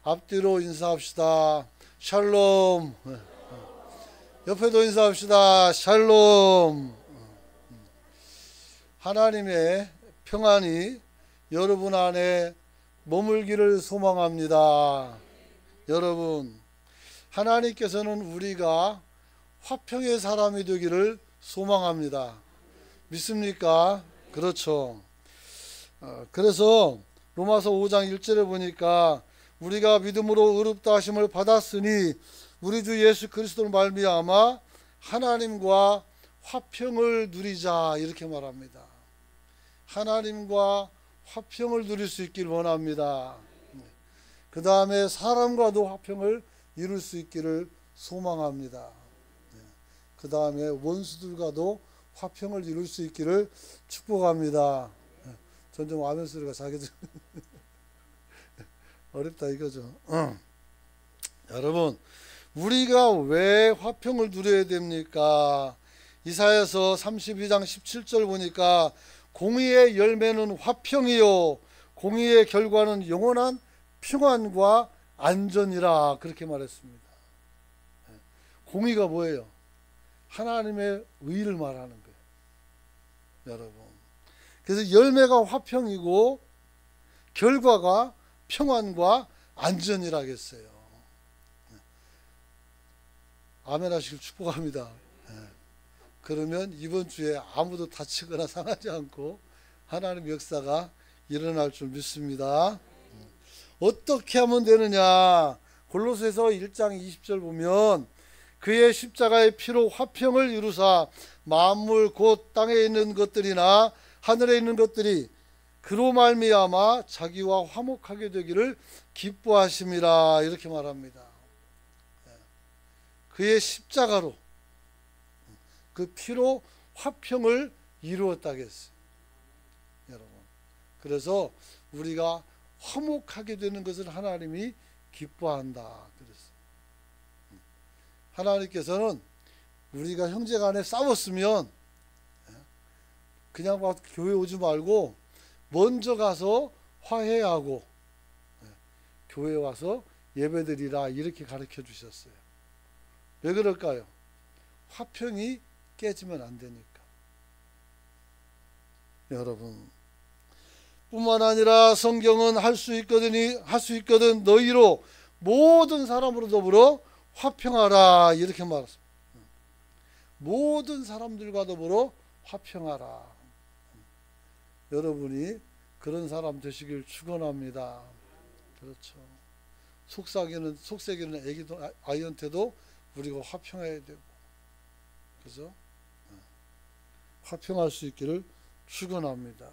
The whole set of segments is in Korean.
앞뒤로 인사합시다. 샬롬. 옆에도 인사합시다. 샬롬. 하나님의 평안이 여러분 안에 머물기를 소망합니다. 여러분, 하나님께서는 우리가 화평의 사람이 되기를 소망합니다. 믿습니까? 그렇죠. 그래서 로마서 5장 1절에 보니까 우리가 믿음으로 의롭다 하심을 받았으니 우리 주 예수 그리스도로 말미암아 하나님과 화평을 누리자, 이렇게 말합니다. 하나님과 화평을 누릴 수 있길 원합니다. 그 다음에 사람과도 화평을 이룰 수 있기를 소망합니다. 그 다음에 원수들과도 화평을 이룰 수 있기를 축복합니다. 점점 아멘 소리가 작아져. 어렵다 이거죠. 여러분, 우리가 왜 화평을 누려야 됩니까? 이사야서 32장 17절 보니까 공의의 열매는 화평이요 공의의 결과는 영원한 평안과 안전이라, 그렇게 말했습니다. 공의가 뭐예요? 하나님의 의를 말하는 거예요, 여러분. 그래서 열매가 화평이고 결과가 평안과 안전이라겠어요. 아멘 하시길 축복합니다. 그러면 이번 주에 아무도 다치거나 상하지 않고 하나님의 역사가 일어날 줄 믿습니다. 어떻게 하면 되느냐? 골로새서 1장 20절 보면 그의 십자가의 피로 화평을 이루사 만물 곧 땅에 있는 것들이나 하늘에 있는 것들이 그로 말미암아 자기와 화목하게 되기를 기뻐하심이라, 이렇게 말합니다. 그의 십자가로, 그 피로 화평을 이루었다겠어요, 여러분. 그래서 우리가 화목하게 되는 것을 하나님이 기뻐한다 그랬어요. 하나님께서는 우리가 형제간에 싸웠으면 그냥 막 교회 오지 말고 먼저 가서 화해하고 교회 와서 예배드리라, 이렇게 가르쳐 주셨어요. 왜 그럴까요? 화평이 깨지면 안 되니까. 여러분, 뿐만 아니라 성경은 할 수 있거든 너희로 모든 사람으로 더불어 화평하라, 이렇게 말했습니다. 모든 사람들과 더불어 화평하라. 여러분이 그런 사람 되시길 축원합니다. 그렇죠. 속삭이는 애기도, 아이한테도 우리가 화평해야 되고, 그죠? 화평할 수 있기를 축원합니다.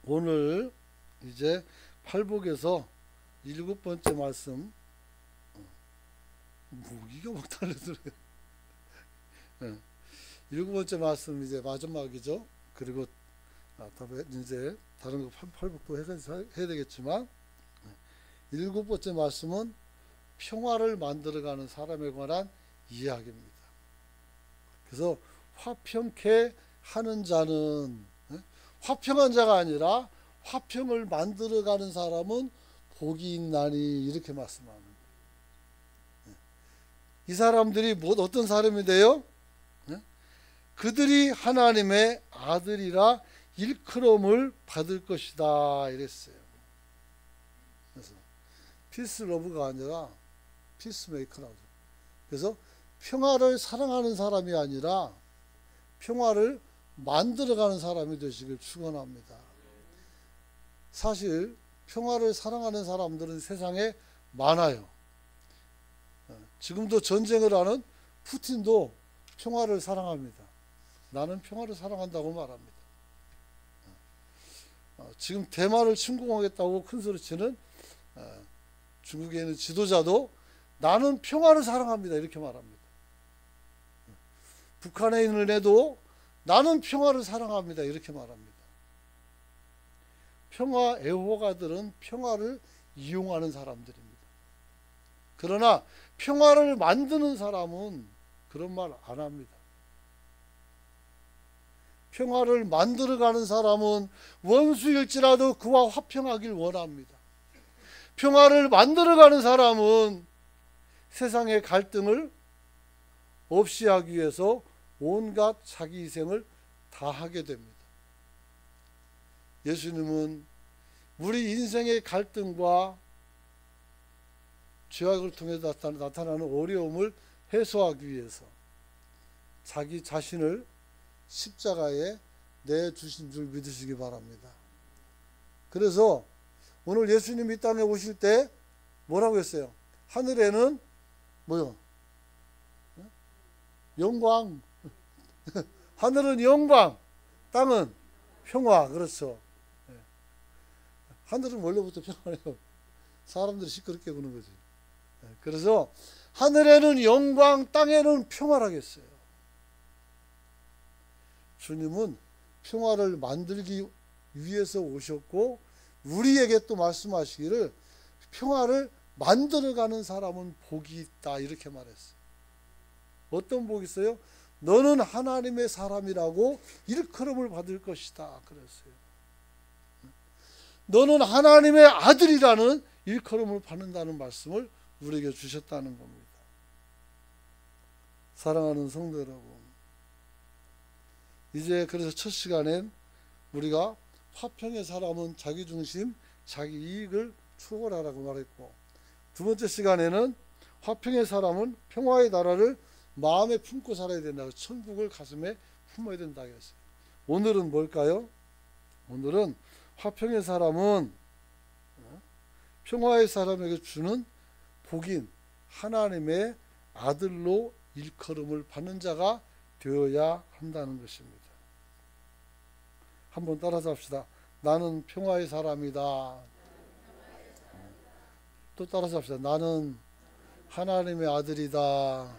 오늘 이제 팔복에서 7번째 말씀, 모기가 막 달려들어요. 7번째 말씀 이제 마지막이죠. 그리고 이제 다른 거 팔복도 해야 되겠지만, 7번째 말씀은 평화를 만들어가는 사람에 관한 이야기입니다. 그래서 화평케 하는 자는, 화평한 자가 아니라 화평을 만들어가는 사람은 복이 있나니, 이렇게 말씀하는 거예요. 이 사람들이 어떤 사람인데요? 그들이 하나님의 아들이라 일컬음을 받을 것이다, 이랬어요. 그래서 피스 러브가 아니라 피스메이커라고. 그래서 평화를 사랑하는 사람이 아니라 평화를 만들어가는 사람이 되시길 축원합니다. 사실 평화를 사랑하는 사람들은 세상에 많아요. 지금도 전쟁을 하는 푸틴도 평화를 사랑합니다. 나는 평화를 사랑한다고 말합니다. 지금 대만을 침공하겠다고 큰소리치는 중국에 있는 지도자도 나는 평화를 사랑합니다, 이렇게 말합니다. 북한에 있는 애도 나는 평화를 사랑합니다, 이렇게 말합니다. 평화 애호가들은 평화를 이용하는 사람들입니다. 그러나 평화를 만드는 사람은 그런 말 안 합니다. 평화를 만들어가는 사람은 원수일지라도 그와 화평하길 원합니다. 평화를 만들어가는 사람은 세상의 갈등을 없이 하기 위해서 온갖 자기 희생을 다 하게 됩니다. 예수님은 우리 인생의 갈등과 죄악을 통해 나타나는 어려움을 해소하기 위해서 자기 자신을 십자가에 내주신 줄 믿으시기 바랍니다. 그래서 오늘 예수님이 이 땅에 오실 때 뭐라고 했어요? 하늘에는 뭐요? 영광. 하늘은 영광, 땅은 평화. 그렇죠. 하늘은 원래부터 평화해요. 사람들이 시끄럽게 구는 거지. 그래서 하늘에는 영광, 땅에는 평화라겠어요. 주님은 평화를 만들기 위해서 오셨고 우리에게 또 말씀하시기를 평화를 만들어가는 사람은 복이 있다 이렇게 말했어요. 어떤 복이 있어요? 너는 하나님의 사람이라고 일컬음을 받을 것이다 그랬어요. 너는 하나님의 아들이라는 일컬음을 받는다는 말씀을 우리에게 주셨다는 겁니다. 사랑하는 성도 여러분, 이제 그래서 첫 시간엔 우리가 화평의 사람은 자기중심, 자기 이익을 추구하라고 말했고, 두 번째 시간에는 화평의 사람은 평화의 나라를 마음에 품고 살아야 된다. 천국을 가슴에 품어야 된다 했어요. 오늘은 뭘까요? 오늘은 화평의 사람은 평화의 사람에게 주는 복인 하나님의 아들로 일컬음을 받는 자가 되어야 한다는 것입니다. 한번 따라서 합시다. 나는 평화의 사람이다. 또 따라서 합시다. 나는 하나님의 아들이다.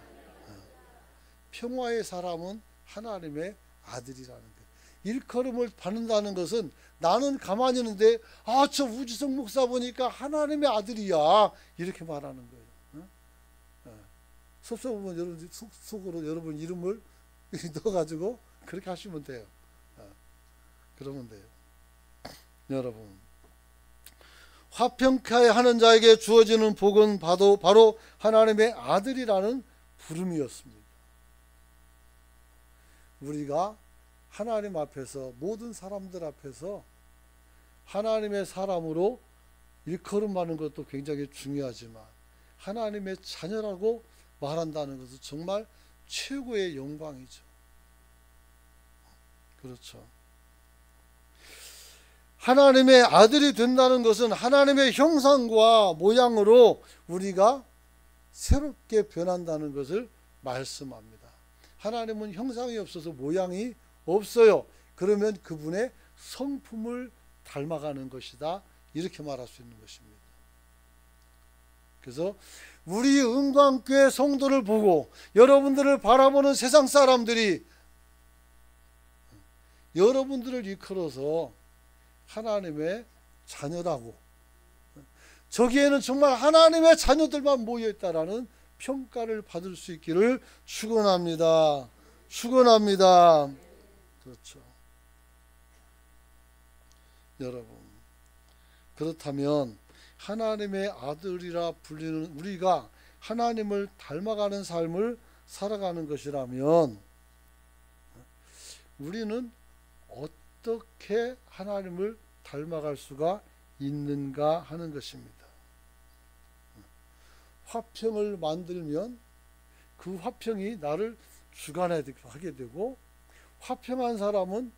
평화의 사람은 하나님의 아들이라는 거예요. 일컬음을 받는다는 것은 나는 가만히 있는데 저 우주성 목사 보니까 하나님의 아들이야 이렇게 말하는 거예요. 섭섭하면 여러분 속으로 여러분 이름을 넣어가지고 그렇게 하시면 돼요. 그러면 돼요. 여러분, 화평케 하는 자에게 주어지는 복은 바로 하나님의 아들이라는 부름이었습니다. 우리가 하나님 앞에서 모든 사람들 앞에서 하나님의 사람으로 일컬음하는 것도 굉장히 중요하지만 하나님의 자녀라고 말한다는 것은 정말 최고의 영광이죠. 그렇죠. 하나님의 아들이 된다는 것은 하나님의 형상과 모양으로 우리가 새롭게 변한다는 것을 말씀합니다. 하나님은 형상이 없어서 모양이 없어요. 그러면 그분의 성품을 닮아가는 것이다. 이렇게 말할 수 있는 것입니다. 그래서 우리 은광교회 성도를 보고 여러분들을 바라보는 세상 사람들이 여러분들을 이끌어서 하나님의 자녀라고, 저기에는 정말 하나님의 자녀들만 모여있다라는 평가를 받을 수 있기를 축원합니다. 축원합니다. 그렇죠. 여러분, 그렇다면 하나님의 아들이라 불리는 우리가 하나님을 닮아가는 삶을 살아가는 것이라면 우리는 어떻게 하나님을 닮아갈 수가 있는가 하는 것입니다. 화평을 만들면 그 화평이 나를 주관하게 되고 화평한 사람은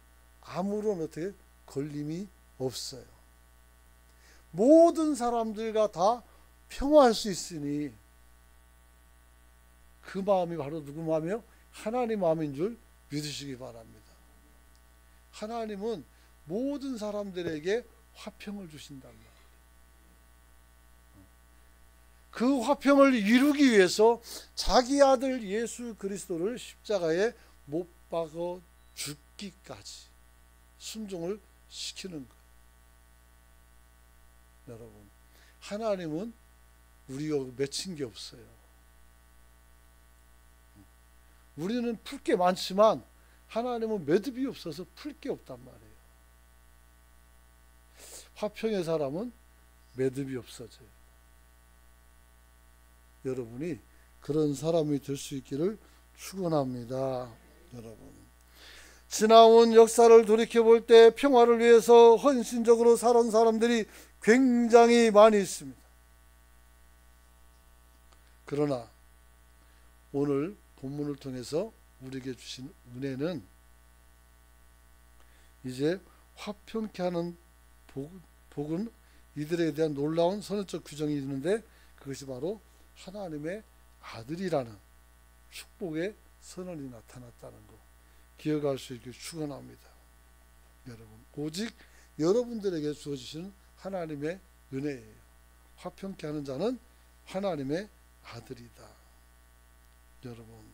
아무런 어떻게 걸림이 없어요. 모든 사람들과 다 평화할 수 있으니 그 마음이 바로 누구 마음이요? 하나님 마음인 줄 믿으시기 바랍니다. 하나님은 모든 사람들에게 화평을 주신단 말이에요. 그 화평을 이루기 위해서 자기 아들 예수 그리스도를 십자가에 못 박아 죽기까지 순종을 시키는 거예요. 여러분, 하나님은 우리가 맺힌 게 없어요. 우리는 풀 게 많지만 하나님은 매듭이 없어서 풀 게 없단 말이에요. 화평의 사람은 매듭이 없어져요. 여러분이 그런 사람이 될 수 있기를 축원합니다. 여러분, 지나온 역사를 돌이켜볼 때 평화를 위해서 헌신적으로 살아온 사람들이 굉장히 많이 있습니다. 그러나 오늘 본문을 통해서 우리에게 주신 은혜는 이제 화평케 하는 복은 이들에 대한 놀라운 선언적 규정이 있는데, 그것이 바로 하나님의 아들이라는 축복의 선언이 나타났다는 것 기억할 수 있기를 축원합니다. 여러분, 오직 여러분들에게 주어지시는 하나님의 은혜예요. 화평케 하는 자는 하나님의 아들이다. 여러분,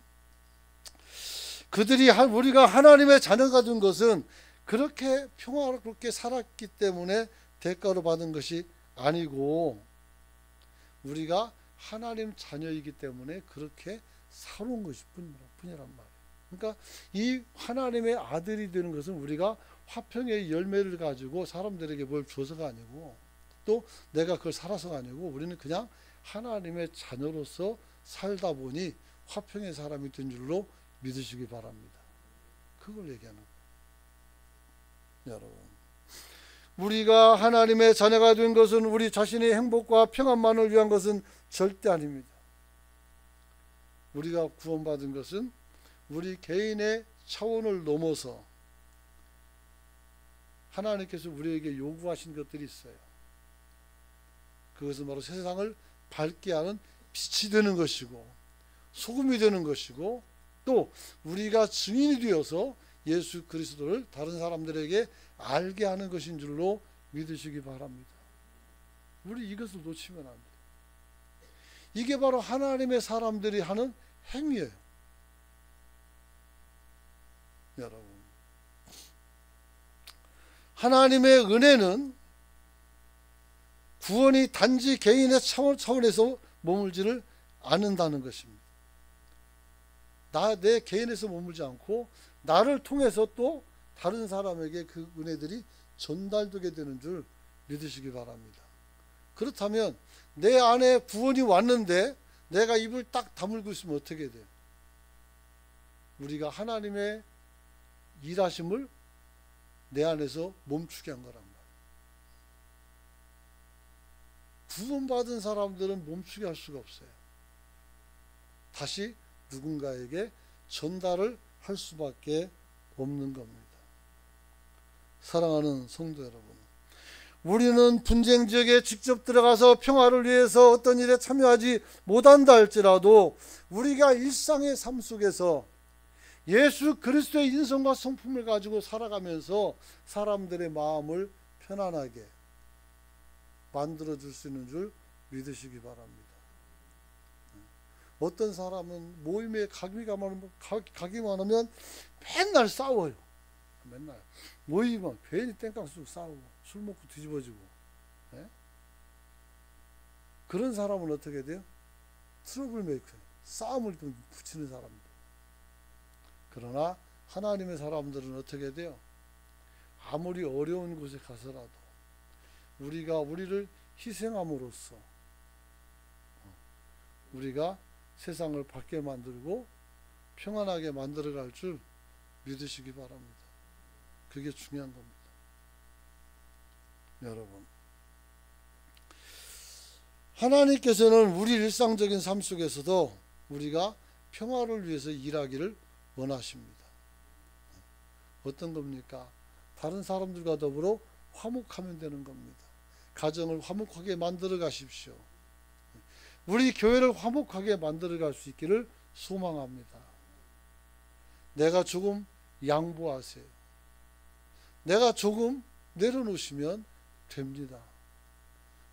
우리가 하나님의 자녀가 된 것은 그렇게 평화롭게 살았기 때문에 대가로 받은 것이 아니고, 우리가 하나님 자녀이기 때문에 그렇게 살아온 것이 뿐이란 말이에요. 그러니까 이 하나님의 아들이 되는 것은 우리가 화평의 열매를 가지고 사람들에게 뭘 줘서가 아니고, 또 내가 그걸 살아서가 아니고, 우리는 그냥 하나님의 자녀로서 살다 보니 화평의 사람이 된 줄로 믿으시기 바랍니다. 그걸 얘기하는 거예요. 여러분, 우리가 하나님의 자녀가 된 것은 우리 자신의 행복과 평안만을 위한 것은 절대 아닙니다. 우리가 구원받은 것은 우리 개인의 차원을 넘어서 하나님께서 우리에게 요구하신 것들이 있어요. 그것은 바로 세상을 밝게 하는 빛이 되는 것이고, 소금이 되는 것이고, 또 우리가 증인이 되어서 예수 그리스도를 다른 사람들에게 알게 하는 것인 줄로 믿으시기 바랍니다. 우리 이것을 놓치면 안 돼요. 이게 바로 하나님의 사람들이 하는 행위예요. 여러분, 하나님의 은혜는 구원이 단지 개인의 차원에서 머물지를 않는다는 것입니다. 내 개인에서 머물지 않고 나를 통해서 또 다른 사람에게 그 은혜들이 전달되게 되는 줄 믿으시기 바랍니다. 그렇다면 내 안에 구원이 왔는데 내가 입을 딱 다물고 있으면 어떻게 돼요? 우리가 하나님의 일하심을 내 안에서 멈추게 한 거란 말이에요. 구원받은 사람들은 멈추게 할 수가 없어요. 다시 누군가에게 전달을 할 수밖에 없는 겁니다. 사랑하는 성도 여러분, 우리는 분쟁 지역에 직접 들어가서 평화를 위해서 어떤 일에 참여하지 못한다 할지라도 우리가 일상의 삶 속에서 예수 그리스도의 인성과 성품을 가지고 살아가면서 사람들의 마음을 편안하게 만들어줄 수 있는 줄 믿으시기 바랍니다. 어떤 사람은 모임에 가기만 하면 맨날 싸워요. 맨날 모이면 괜히 땡깡 싸우고 술 먹고 뒤집어지고. 네? 그런 사람은 어떻게 돼요? 트러블 메이커예요. 싸움을 좀 붙이는 사람들. 그러나 하나님의 사람들은 어떻게 돼요? 아무리 어려운 곳에 가서라도 우리가 우리를 희생함으로써 우리가 세상을 밝게 만들고 평안하게 만들어갈 줄 믿으시기 바랍니다. 그게 중요한 겁니다. 여러분, 하나님께서는 우리 일상적인 삶 속에서도 우리가 평화를 위해서 일하기를 원하십니다. 어떤 겁니까? 다른 사람들과 더불어 화목하면 되는 겁니다. 가정을 화목하게 만들어 가십시오. 우리 교회를 화목하게 만들어 갈 수 있기를 소망합니다. 내가 조금 양보하세요. 내가 조금 내려놓으시면 됩니다.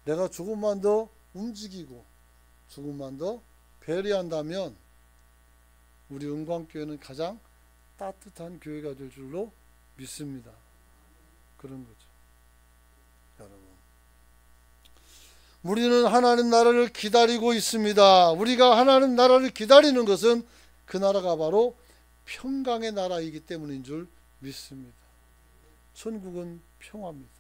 내가 조금만 더 움직이고 조금만 더 배려한다면 우리 은광교회는 가장 따뜻한 교회가 될 줄로 믿습니다. 그런 거죠. 여러분, 우리는 하나님 나라를 기다리고 있습니다. 우리가 하나님 나라를 기다리는 것은 그 나라가 바로 평강의 나라이기 때문인 줄 믿습니다. 천국은 평화입니다.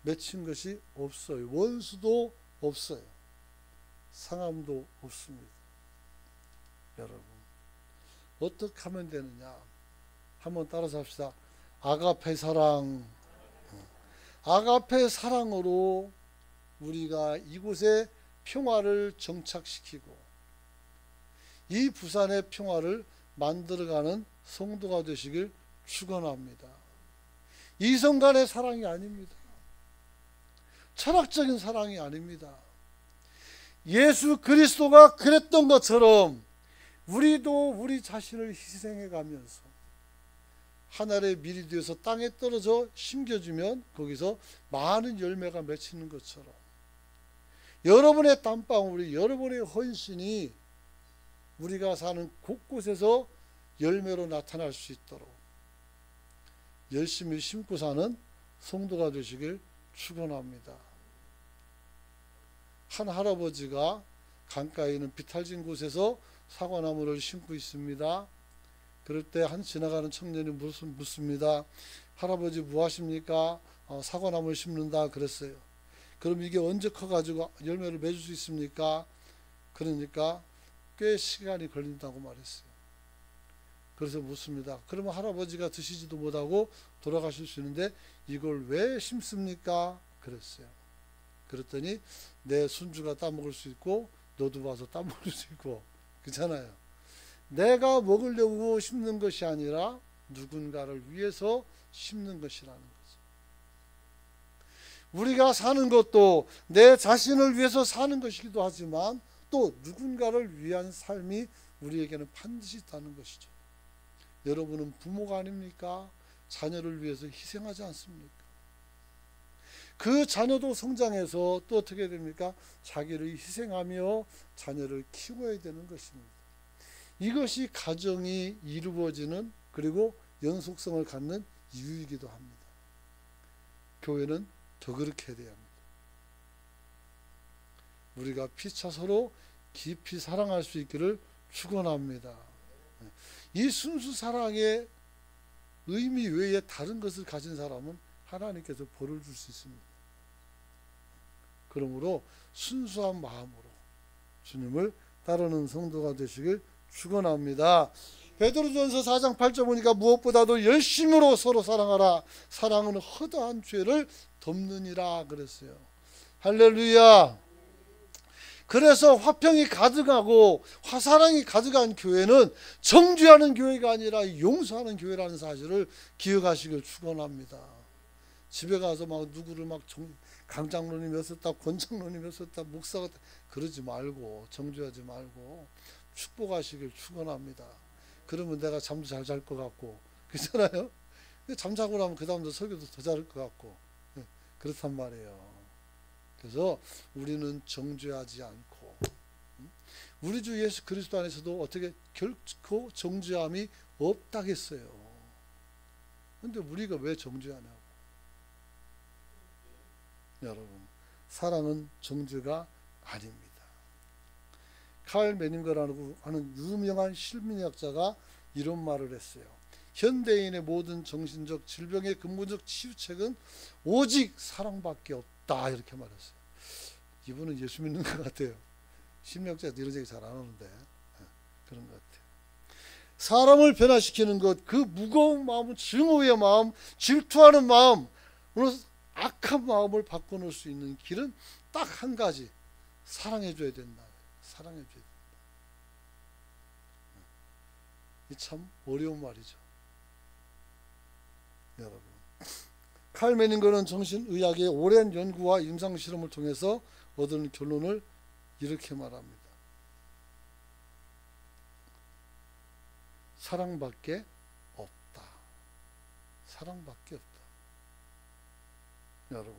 맺힌 것이 없어요. 원수도 없어요. 상함도 없습니다. 여러분, 어떻게 하면 되느냐? 한번 따라서 합시다. 아가페 사랑. 아가페 사랑으로 우리가 이곳에 평화를 정착시키고 이 부산의 평화를 만들어가는 성도가 되시길 축원합니다. 이성 간의 사랑이 아닙니다. 철학적인 사랑이 아닙니다. 예수 그리스도가 그랬던 것처럼 우리도 우리 자신을 희생해 가면서 하늘의 밀이 되어서 땅에 떨어져 심겨주면 거기서 많은 열매가 맺히는 것처럼 여러분의 땀방울이, 여러분의 헌신이 우리가 사는 곳곳에서 열매로 나타날 수 있도록 열심히 심고 사는 성도가 되시길 축원합니다. 한 할아버지가 강가에 있는 비탈진 곳에서 사과나무를 심고 있습니다. 그럴 때 한 지나가는 청년이 묻습니다. 할아버지 뭐 하십니까? 사과나무를 심는다 그랬어요. 그럼 이게 언제 커가지고 열매를 맺을 수 있습니까? 그러니까 꽤 시간이 걸린다고 말했어요. 그래서 묻습니다. 그러면 할아버지가 드시지도 못하고 돌아가실 수 있는데 이걸 왜 심습니까? 그랬어요. 그랬더니 내 손주가 따먹을 수 있고 너도 와서 따먹을 수 있고 그렇잖아요. 내가 먹으려고 심는 것이 아니라 누군가를 위해서 심는 것이라는 거죠. 우리가 사는 것도 내 자신을 위해서 사는 것이기도 하지만 또 누군가를 위한 삶이 우리에게는 반드시 있다는 것이죠. 여러분은 부모가 아닙니까? 자녀를 위해서 희생하지 않습니까? 그 자녀도 성장해서 또 어떻게 됩니까? 자기를 희생하며 자녀를 키워야 되는 것입니다. 이것이 가정이 이루어지는 그리고 연속성을 갖는 이유이기도 합니다. 교회는 더 그렇게 해야 합니다. 우리가 피차 서로 깊이 사랑할 수 있기를 축원합니다. 이 순수 사랑의 의미 외에 다른 것을 가진 사람은 하나님께서 벌을 줄 수 있습니다. 그러므로 순수한 마음으로 주님을 따르는 성도가 되시길 축원합니다. 베드로전서 4장 8절 보니까 무엇보다도 열심으로 서로 사랑하라. 사랑은 허다한 죄를 덮느니라 그랬어요. 할렐루야. 그래서 화평이 가득하고 화사랑이 가득한 교회는 정죄하는 교회가 아니라 용서하는 교회라는 사실을 기억하시길 축원합니다. 집에 가서 막 누구를 막 강장로님 몇 썼다, 권장로님 몇 썼다, 목사가 그러지 말고 정죄하지 말고 축복하시길 축원합니다. 그러면 내가 잠도 잘 잘 것 같고 그렇잖아요. 잠자고 나면 그 다음도 설교도 더 잘할 것 같고 그렇단 말이에요. 그래서 우리는 정죄하지 않고 우리 주 예수 그리스도 안에서도 어떻게 결코 정죄함이 없다겠어요. 그런데 우리가 왜 정죄하냐고. 여러분, 사랑은 정죄가 아닙니다. 칼 메닝거라고 하는 유명한 실민학자가 이런 말을 했어요. 현대인의 모든 정신적 질병의 근본적 치유책은 오직 사랑밖에 없다 이렇게 말했어요. 이분은 예수 믿는 것 같아요. 심리학자도 이런 얘기 잘 안 하는데 그런 것 같아요. 사람을 변화시키는 것, 그 무거운 마음, 증오의 마음, 질투하는 마음, 악한 마음을 바꿔놓을 수 있는 길은 딱 한 가지, 사랑해줘야 된다. 사랑해줘야 된다. 이 참 어려운 말이죠. 여러분, 칼 메닝거는 정신의학의 오랜 연구와 임상실험을 통해서 얻은 결론을 이렇게 말합니다. 사랑밖에 없다. 사랑밖에 없다. 여러분,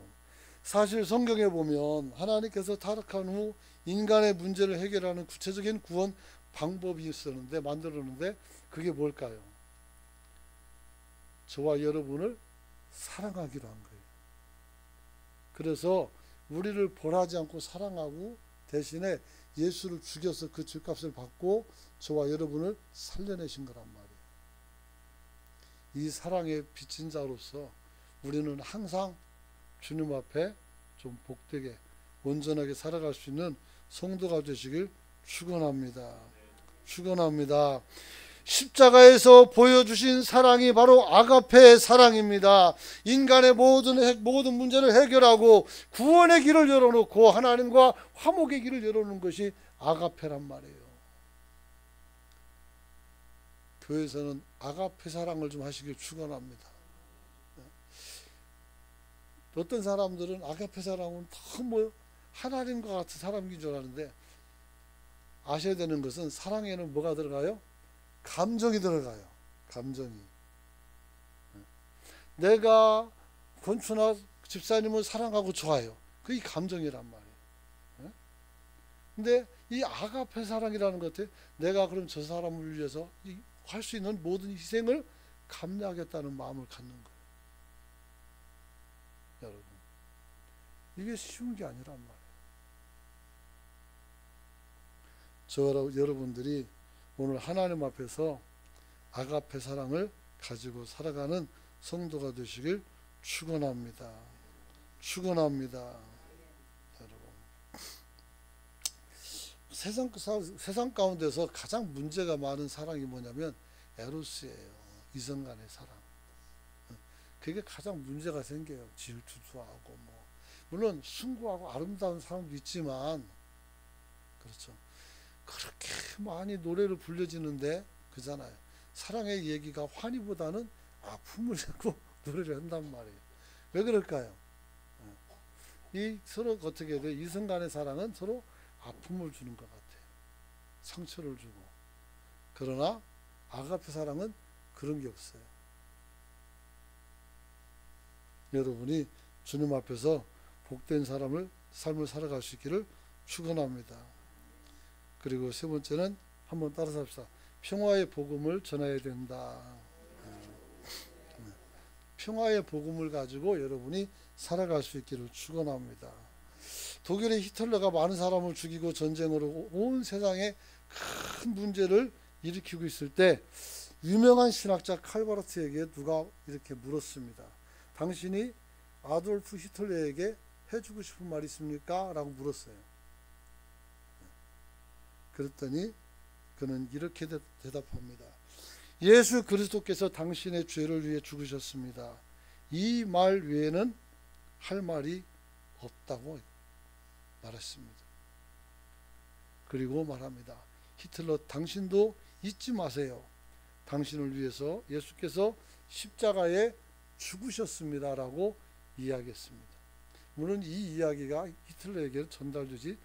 사실 성경에 보면 하나님께서 타락한 후 인간의 문제를 해결하는 구체적인 구원 방법이 있었는데 만들었는데 그게 뭘까요? 저와 여러분을 사랑하기로 한 거예요. 그래서 우리를 벌하지 않고 사랑하고 대신에 예수를 죽여서 그 죄값을 받고 저와 여러분을 살려내신 거란 말이에요. 이 사랑의 빚진 자로서 우리는 항상 주님 앞에 좀 복되게 온전하게 살아갈 수 있는 성도가 되시길 축원합니다. 축원합니다. 십자가에서 보여주신 사랑이 바로 아가페의 사랑입니다. 인간의 모든 문제를 해결하고 구원의 길을 열어놓고 하나님과 화목의 길을 열어놓는 것이 아가페란 말이에요. 교회에서는 아가페 사랑을 좀 하시길 축원합니다. 어떤 사람들은 아가페 사랑은 너무 하나님과 같은 사람인 줄 아는데, 아셔야 되는 것은 사랑에는 뭐가 들어가요? 감정이 들어가요. 감정이. 내가 권추나 집사님을 사랑하고 좋아요. 그게 감정이란 말이에요. 근데 이 아가페 사랑이라는 것 같아요. 내가 그럼 저 사람을 위해서 할 수 있는 모든 희생을 감내하겠다는 마음을 갖는 거예요. 여러분, 이게 쉬운 게 아니란 말이에요. 여러분들이 오늘 하나님 앞에서 아가페 사랑을 가지고 살아가는 성도가 되시길 축원합니다. 축원합니다. 여러분, 세상 가운데서 가장 문제가 많은 사랑이 뭐냐면 에로스예요. 이성 간의 사랑. 그게 가장 문제가 생겨요. 질투도 하고 물론 숭고하고 아름다운 사람도 있지만, 그렇죠. 그렇게 많이 노래를 불려지는데 그잖아요. 사랑의 얘기가 환희보다는 아픔을 자꾸 노래를 한단 말이에요. 왜 그럴까요? 이 서로 어떻게 돼요? 이성 간의 사랑은 서로 아픔을 주는 것 같아요. 상처를 주고. 그러나 아가페 사랑은 그런 게 없어요. 여러분이 주님 앞에서 복된 삶을 살아갈 수 있기를 축원합니다. 그리고 세 번째는 한번 따라서 합시다. 평화의 복음을 전해야 된다. 평화의 복음을 가지고 여러분이 살아갈 수 있기를 축원합니다. 독일의 히틀러가 많은 사람을 죽이고 전쟁으로 온 세상에 큰 문제를 일으키고 있을 때 유명한 신학자 칼바르트에게 누가 이렇게 물었습니다. 당신이 아돌프 히틀러에게 해주고 싶은 말이 있습니까? 라고 물었어요. 그랬더니 그는 이렇게 대답합니다. 예수 그리스도께서 당신의 죄를 위해 죽으셨습니다. 이 말 외에는 할 말이 없다고 말했습니다. 그리고 말합니다. 히틀러, 당신도 잊지 마세요. 당신을 위해서 예수께서 십자가에 죽으셨습니다. 라고 이야기했습니다. 물론 이 이야기가 히틀러에게 전달되지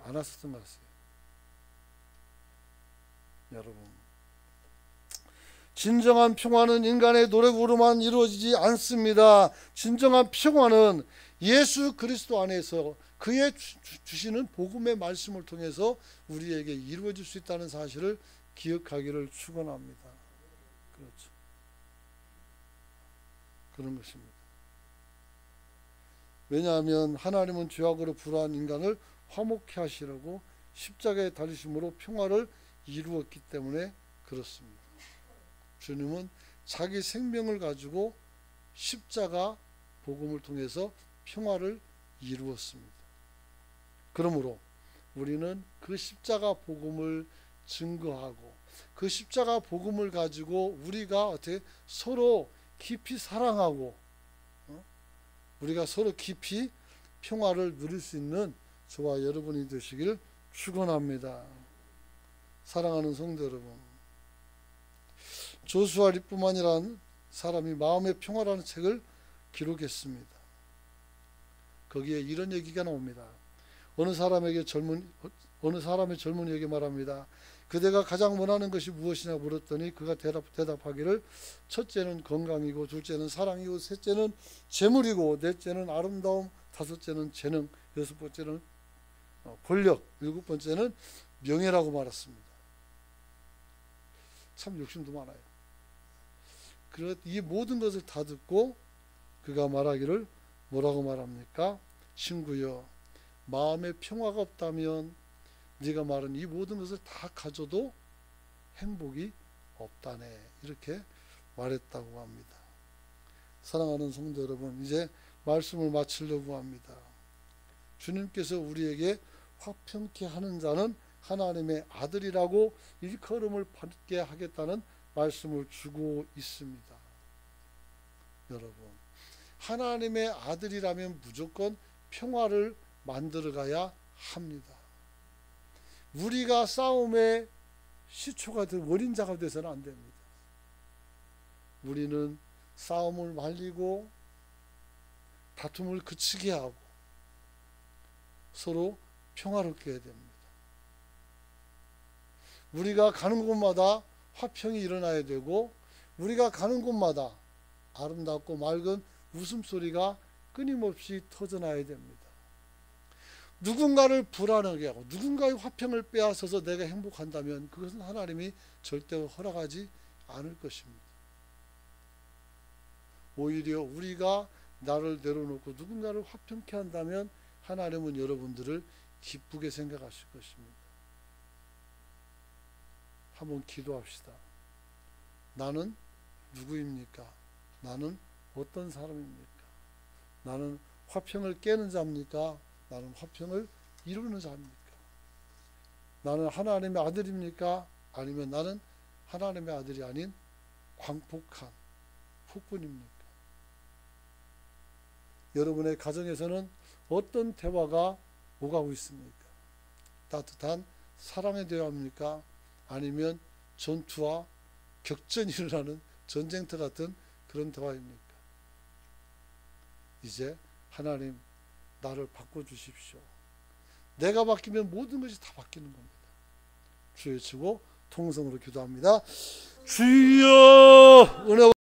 않았었던 것 같아요. 여러분, 진정한 평화는 인간의 노력으로만 이루어지지 않습니다. 진정한 평화는 예수 그리스도 안에서 그의 주시는 복음의 말씀을 통해서 우리에게 이루어질 수 있다는 사실을 기억하기를 축원합니다. 그렇죠. 그런 것입니다. 왜냐하면 하나님은 죄악으로 불화한 인간을 화목케 하시려고 십자가에 달리심으로 평화를 이루었기 때문에 그렇습니다. 주님은 자기 생명을 가지고 십자가 복음을 통해서 평화를 이루었습니다. 그러므로 우리는 그 십자가 복음을 증거하고 그 십자가 복음을 가지고 우리가 어떻게 서로 깊이 사랑하고 우리가 서로 깊이 평화를 누릴 수 있는 저와 여러분이 되시길 축원합니다. 사랑하는 성도 여러분, 조수아 리프만이라는 사람이 마음의 평화라는 책을 기록했습니다. 거기에 이런 얘기가 나옵니다. 어느 사람의 젊은이에게 말합니다. 그대가 가장 원하는 것이 무엇이냐 물었더니 그가 대답하기를 첫째는 건강이고 둘째는 사랑이고 셋째는 재물이고 넷째는 아름다움, 다섯째는 재능, 여섯 번째는 권력, 일곱 번째는 명예라고 말했습니다. 참 욕심도 많아요. 이 모든 것을 다 듣고 그가 말하기를 뭐라고 말합니까? 친구여, 마음에 평화가 없다면 네가 말한 이 모든 것을 다 가져도 행복이 없다네. 이렇게 말했다고 합니다. 사랑하는 성도 여러분, 이제 말씀을 마치려고 합니다. 주님께서 우리에게 화평케 하는 자는 하나님의 아들이라고 일컬음을 받게 하겠다는 말씀을 주고 있습니다. 여러분, 하나님의 아들이라면 무조건 평화를 만들어 가야 합니다. 우리가 싸움의 시초가 된 원인자가 되서는 안 됩니다. 우리는 싸움을 말리고 다툼을 그치게 하고 서로 평화롭게 해야 됩니다. 우리가 가는 곳마다 화평이 일어나야 되고 우리가 가는 곳마다 아름답고 맑은 웃음소리가 끊임없이 터져나야 됩니다. 누군가를 불안하게 하고 누군가의 화평을 빼앗아서 내가 행복한다면 그것은 하나님이 절대로 허락하지 않을 것입니다. 오히려 우리가 나를 내려놓고 누군가를 화평케 한다면 하나님은 여러분들을 기쁘게 생각하실 것입니다. 한번 기도합시다. 나는 누구입니까? 나는 어떤 사람입니까? 나는 화평을 깨는 자입니까? 나는 화평을 이루는 자입니까? 나는 하나님의 아들입니까? 아니면 나는 하나님의 아들이 아닌 광폭한 폭군입니까? 여러분의 가정에서는 어떤 대화가 오가고 있습니까? 따뜻한 사랑의 대화입니까? 아니면 전투와 격전이 일어나는 전쟁터 같은 그런 대화입니까? 이제 하나님 나를 바꿔주십시오. 내가 바뀌면 모든 것이 다 바뀌는 겁니다. 주여 치고 통성으로 기도합니다. 주여 은혜